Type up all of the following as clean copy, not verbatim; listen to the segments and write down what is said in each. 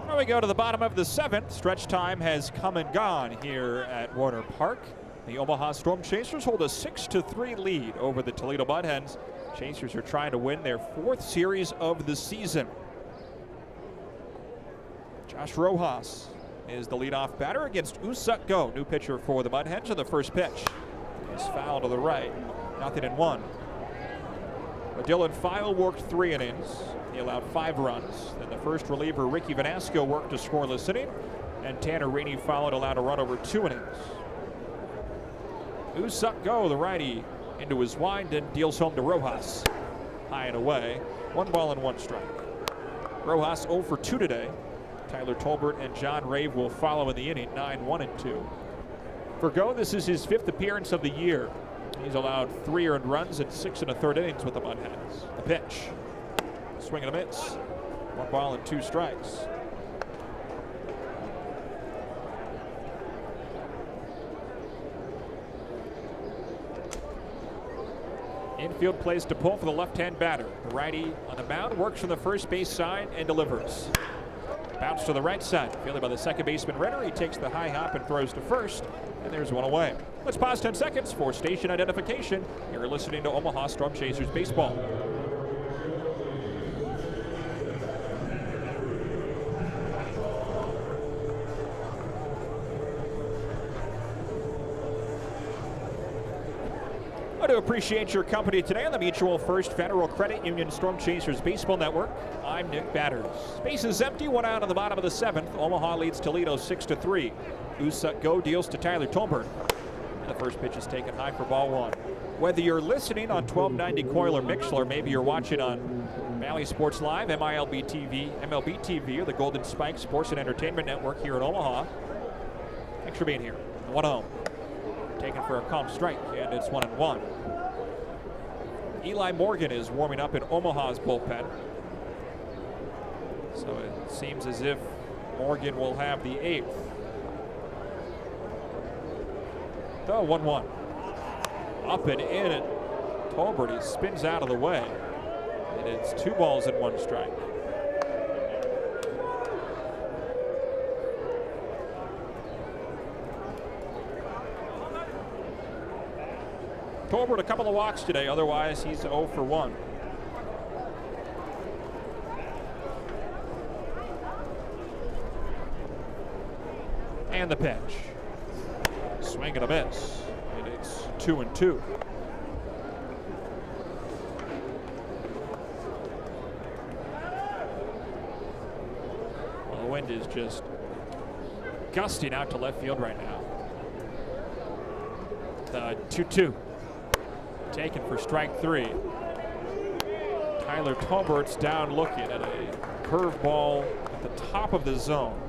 Now we go to the bottom of the 7th. Stretch time has come and gone here at Warner Park. The Omaha Storm Chasers hold a 6-3 lead over the Toledo Mud Hens. Chasers are trying to win their 4th series of the season. Josh Rojas is the leadoff batter against Woo-Suk Go, new pitcher for the Mud Hens. And the first pitch is foul to the right, 0-1. Dylan File worked 3 innings. He allowed 5 runs. Then the first reliever, Ricky Vanasco, worked a scoreless inning. And Tanner Rainey followed, allowed a run over 2 innings. Woo-Suk Go, the righty, into his wind and deals home to Rojas. High and away. 1 ball and 1 strike. Rojas 0 for 2 today. Tyler Tolbert and John Rave will follow in the inning, 9-1-2. For Go, this is his 5th appearance of the year. He's allowed 3 earned runs and 6 1/3 innings with the Mud Hens. The pitch. Swing and a miss. 1 ball and 2 strikes. Infield plays to pull for the left-hand batter. The righty on the mound works from the first base side and delivers. Bounce to the right side. Fielded by the second baseman Renner. He takes the high hop and throws to first. And there's 1 away. Let's pause 10 seconds for station identification. You're listening to Omaha Storm Chasers Baseball. I do appreciate your company today on the Mutual First Federal Credit Union Storm Chasers Baseball Network. I'm Nick Batters. Base is empty, 1 out on the bottom of the 7th. Omaha leads Toledo 6-3. Woo-Suk Go deals to Tyler Tolbert. And the first pitch is taken high for ball 1. Whether you're listening on 1290 Coil or Mixler, maybe you're watching on Valley Sports Live, MiLB TV, MLB TV, or the Golden Spike Sports and Entertainment Network here in Omaha. Thanks for being here. 1-0. Taken for a calm strike, and it's 1-1. Eli Morgan is warming up in Omaha's bullpen. So it seems as if Morgan will have the 8th. The 1-1. Up and in it. Tolbert, he spins out of the way. And it's 2 balls and 1 strike. Tolbert a couple of walks today, otherwise he's 0 for 1. And the pitch. Swing and a miss. And it's 2-2. Well, the wind is just gusting out to left field right now. The 2-2. Taken for strike 3. Tyler Tolbert's down looking at a curveball at the top of the zone.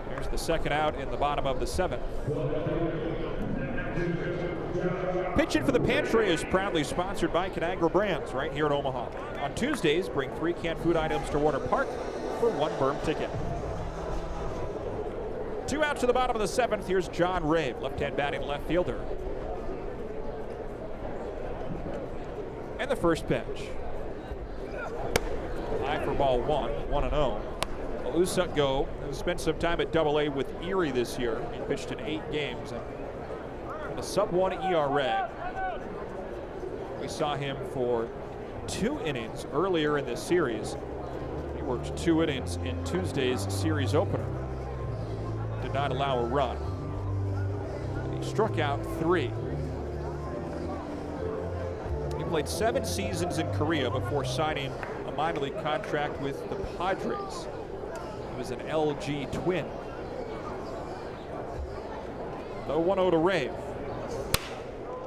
There's the second out in the bottom of the 7th. Pitching for the Pantry is proudly sponsored by Conagra Brands right here in Omaha. On Tuesdays, bring 3 canned food items to Warner Park for 1 berm ticket. 2 outs to the bottom of the 7th. Here's John Rave, left-hand batting left fielder. And the first pitch. High for ball 1, 1-0. Woo-Suk Go has spent some time at AA with Erie this year. He pitched in 8 games and a sub-1 ERA. We saw him for 2 innings earlier in this series. He worked 2 innings in Tuesday's series opener. Did not allow a run. He struck out 3. He played 7 seasons in Korea before signing a minor league contract with the Padres. He was an LG twin. The 1-0 to Rave.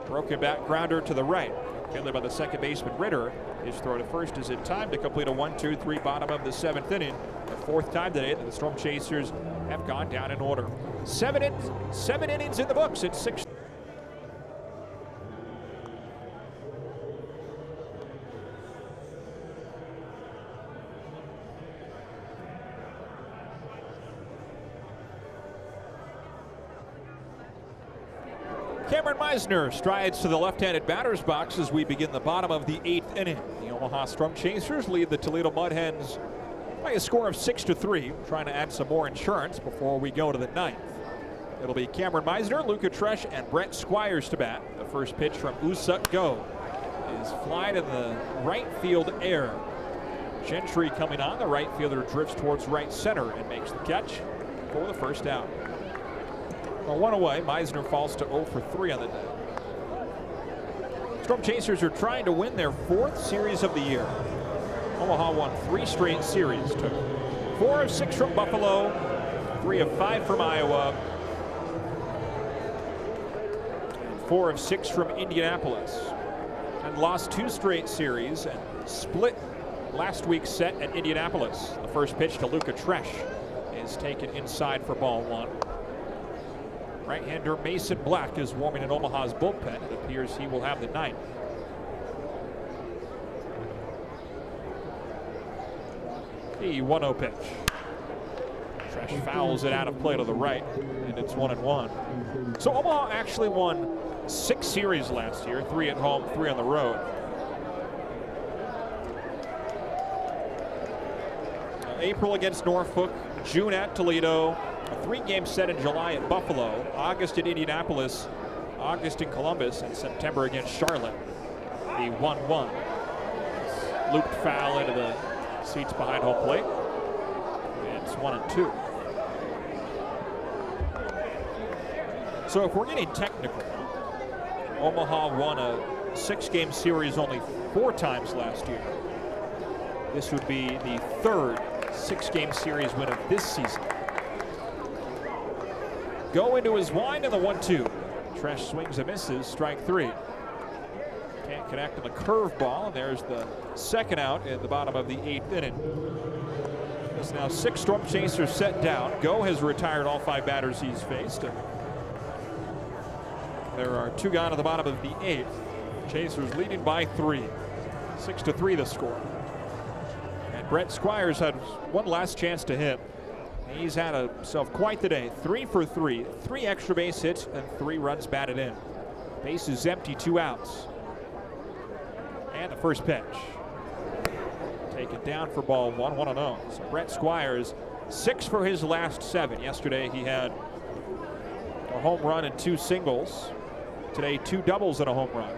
Broken back grounder to the right. Fielded by the second baseman Ritter. His throw to first is in time to complete a 1-2-3 bottom of the 7th inning. The 4th time today that the Storm Chasers have gone down in order. 7 innings in the books at 6. Cameron Meisner strides to the left-handed batter's box as we begin the bottom of the 8th inning. The Omaha Storm Chasers lead the Toledo Mud Hens by a score of 6-3. Trying to add some more insurance before we go to the ninth. It'll be Cameron Meisner, Luca Tresh, and Brett Squires to bat. The first pitch from Woo-Suk Go is flying in the right field air. Gentry coming on. The right fielder drifts towards right center and makes the catch for the first out. Well, one away. Meisner falls to 0 for 3 on the day. Storm Chasers are trying to win their 4th series of the year. Omaha won 3 straight series. Took 4 of 6 from Buffalo, 3 of 5 from Iowa, and 4 of 6 from Indianapolis. And lost 2 straight series and split last week's set at Indianapolis. The first pitch to Luca Tresh is taken inside for ball 1. Right-hander Mason Black is warming in Omaha's bullpen. It appears he will have the ninth. The 1-0 pitch. Tresh fouls it out of play to the right, and it's 1-1. So Omaha actually won 6 series last year, 3 at home, 3 on the road. April against Norfolk, June at Toledo, a 3-game set in July at Buffalo, August at Indianapolis, August in Columbus, and September against Charlotte. The 1-1. Looped foul into the seats behind home plate. It's 1-2. So if we're getting technical, Omaha won a 6-game series only 4 times last year. This would be the 3rd 6-game series win of this season. Go into his wind in the 1-2. Tresh swings and misses, strike 3. Can't connect on the curveball, and there's the second out in the bottom of the 8th inning. There's now 6 Storm Chasers set down. Go has retired all 5 batters he's faced. And there are 2 gone at the bottom of the 8th. Chasers leading by 3. 6-3 the score. And Brett Squires had one last chance to hit. He's had himself quite the day. 3 for 3, 3 extra base hits, and 3 runs batted in. Base is empty, 2 outs. And the first pitch. Taken down for ball 1, 1-0. So Brett Squires, 6 for his last 7. Yesterday he had a home run and 2 singles. Today 2 doubles and a home run.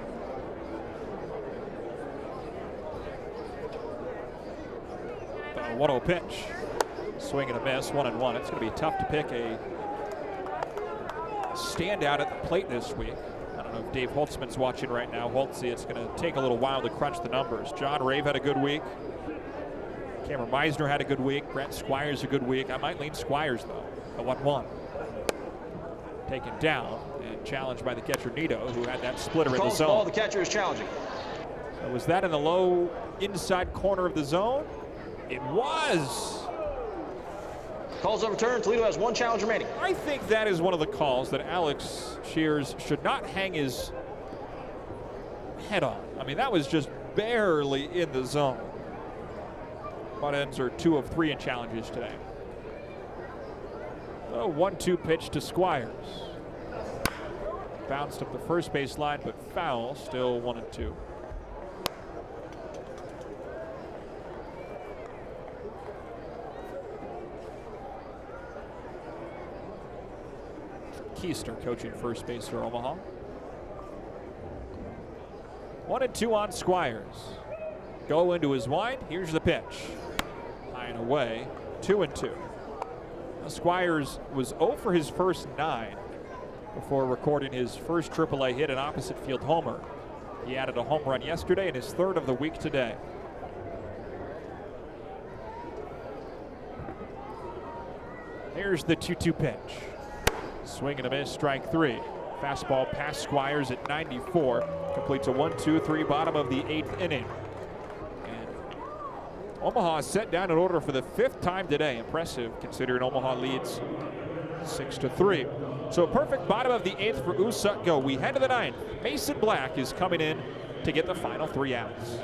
The 1-0 pitch. Swing and a miss, 1-1. It's going to be tough to pick a standout at the plate this week. I don't know if Dave Holtzman's watching right now. Holtzy, it's going to take a little while to crunch the numbers. John Rave had a good week. Cameron Meisner had a good week. Brett Squires a good week. I might lean Squires, though. A 1-1. Taken down and challenged by the catcher Nito, who had that splitter in the zone. Ball, the catcher is challenging. So was that in the low inside corner of the zone? It was. Calls overturned. Toledo has 1 challenge remaining. I think that is one of the calls that Alex Shears should not hang his head on. I mean, that was just barely in the zone. Buttons are 2 of 3 in challenges today. A 1-2 pitch to Squires. Bounced up the first base line, but foul. Still 1-2. Keister coaching first base for Omaha. 1-2 on Squires. Go into his wind. Here's the pitch. High and away. 2-2. Squires was 0 for his first 9 before recording his first AAA hit, an opposite field homer. He added a home run yesterday and his 3rd of the week today. Here's the 2-2 pitch. Swing and a miss, strike 3. Fastball past Squires at 94. Completes a 1-2-3 bottom of the 8th inning. And Omaha is set down in order for the 5th time today. Impressive considering Omaha leads 6-3. So perfect bottom of the 8th for Woo-Suk Go. We head to the 9th. Mason Black is coming in to get the final 3 outs.